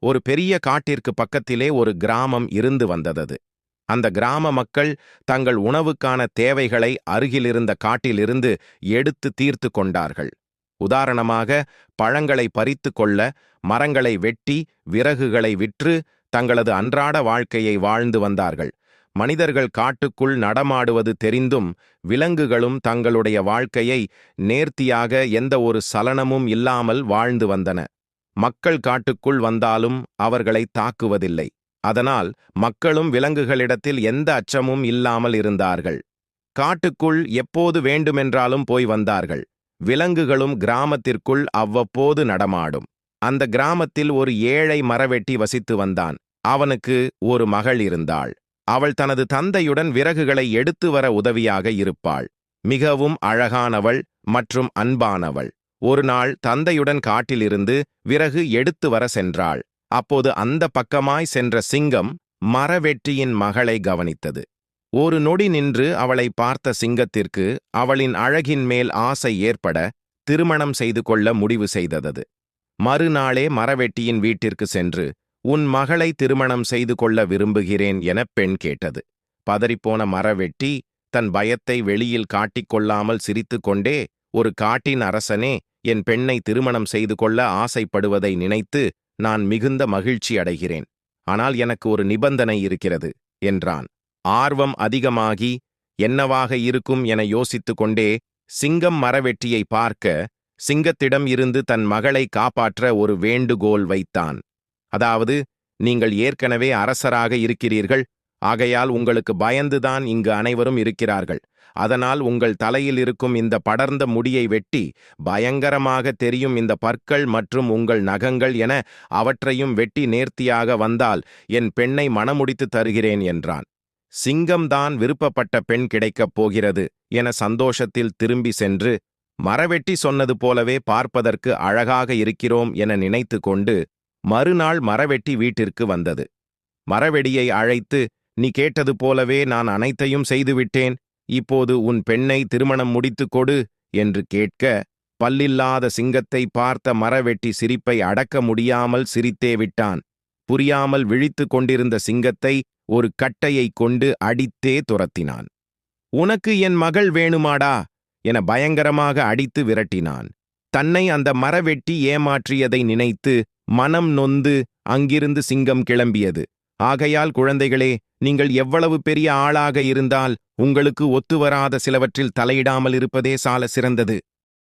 ஒரு பெரிய காட்டிற்கு பக்கத்திலே ஒரு கிராமம் இருந்து வந்தது. அந்த கிராம மக்கள் தங்கள் உணவுக்கான தேவைகளை அருகிலிருந்த காட்டிலிருந்து எடுத்து தீர்த்து கொண்டார்கள். உதாரணமாக, பழங்களை பறித்து கொள்ள மரங்களை வெட்டி விறகுகளை விற்று தங்களது அன்றாட வாழ்க்கையை வாழ்ந்து வந்தார்கள். மனிதர்கள் காட்டுக்குள் நடமாடுவது தெரிந்தும் விலங்குகளும் தங்களுடைய வாழ்க்கையை நேர்த்தியாக எந்த ஒரு சலனமும் இல்லாமல் வாழ்ந்து வந்தன. மக்கள் காட்டுக்குள் வந்தாலும் அவர்களை தாக்குவதில்லை. அதனால் மக்களும் விலங்குகளிடத்தில் எந்த அச்சமும் இல்லாமல் இருந்தார்கள். காட்டுக்குள் எப்போது வேண்டுமென்றாலும் போய் வந்தார்கள். விலங்குகளும் கிராமத்திற்குள் அவ்வப்போது நடமாடும். அந்த கிராமத்தில் ஒரு ஏழை மரவெட்டி வசித்து வந்தான். அவனுக்கு ஒரு மகள் இருந்தாள். அவள் தனது தந்தையுடன் விறகுகளை எடுத்து வர உதவியாக இருப்பாள். மிகவும் அழகானவள் மற்றும் அன்பானவள். ஒரு நாள் தந்தையுடன் காட்டிலிருந்து விறகு எடுத்து வர சென்றாள். அப்போது அந்த பக்கமாய் சென்ற சிங்கம் மரவெட்டியின் மகளை கவனித்தது. ஒரு நொடி நின்று அவளை பார்த்த சிங்கத்திற்கு அவளின் அழகின் மேல் ஆசை ஏற்பட திருமணம் செய்து கொள்ள முடிவு செய்தது. மறுநாளே மரவெட்டியின் வீட்டிற்கு சென்று, உன் மகளை திருமணம் செய்து கொள்ள விரும்புகிறேன் என பெண் கேட்டது. பதறிப்போன மரவெட்டி தன் பயத்தை வெளியில் காட்டிக்கொள்ளாமல் சிரித்து கொண்டே, ஒரு காட்டின் அரசனே என் பெண்ணை திருமணம் செய்து கொள்ள ஆசைப்படுவதை நினைத்து நான் மிகுந்த மகிழ்ச்சி அடைகிறேன். ஆனால் எனக்கு ஒரு நிபந்தனை இருக்கிறது என்றான். ஆர்வம் அதிகமாகி என்னவாக இருக்கும் என யோசித்து கொண்டே சிங்கம் மரவெட்டியை பார்க்க, சிங்கத்திடம் இருந்து தன் மகளை காப்பாற்ற ஒரு வேண்டுகோள் வைத்தான். அதாவது, நீங்கள் ஏற்கனவே அரசராக இருக்கிறீர்கள், ஆகையால் உங்களுக்கு பயந்துதான் இங்கு அனைவரும் இருக்கிறார்கள். அதனால் உங்கள் தலையில் இருக்கும் இந்த படர்ந்த முடியை வெட்டி பயங்கரமாக தெரியும் இந்த பற்கள் மற்றும் உங்கள் நகங்கள் என அவற்றையும் வெட்டி நேர்த்தியாக வந்தால் என் பெண்ணை மணமுடித்து தருகிறேன் என்றான். சிங்கம்தான் விருப்பப்பட்ட பெண் கிடைக்கப் போகிறது என சந்தோஷத்தில் திரும்பி சென்று, மரவெட்டி சொன்னது போலவே பார்ப்பதற்கு அழகாக இருக்கிறோம் என நினைத்து கொண்டு மறுநாள் மரவெட்டி வீட்டிற்கு வந்தது. மரவெடியை அழைத்து, நீ கேட்டது போலவே நான் அனைத்தையும் செய்துவிட்டேன், இப்போது உன் பெண்ணை திருமணம் முடித்துக் கொடு என்று கேட்க, பல்லில்லாத சிங்கத்தை பார்த்த மரவெட்டி சிரிப்பை அடக்க முடியாமல் சிரித்தே விட்டான். புரியாமல் விழித்து கொண்டிருந்த சிங்கத்தை ஒரு கட்டையை கொண்டு அடித்தே துரத்தினான். உனக்கு என் மகள் வேணுமாடா என பயங்கரமாக அடித்து விரட்டினான். தன்னை அந்த மரவெட்டி ஏமாற்றியதை நினைத்து மனம் நொந்து அங்கிருந்து சிங்கம் கிளம்பியது. ஆகையால் குழந்தைகளே, நீங்கள் எவ்வளவு பெரிய ஆளாக இருந்தால் உங்களுக்கு ஒத்துவராத சிலவற்றில் தலையிடாமல் இருப்பதே சால சிறந்தது.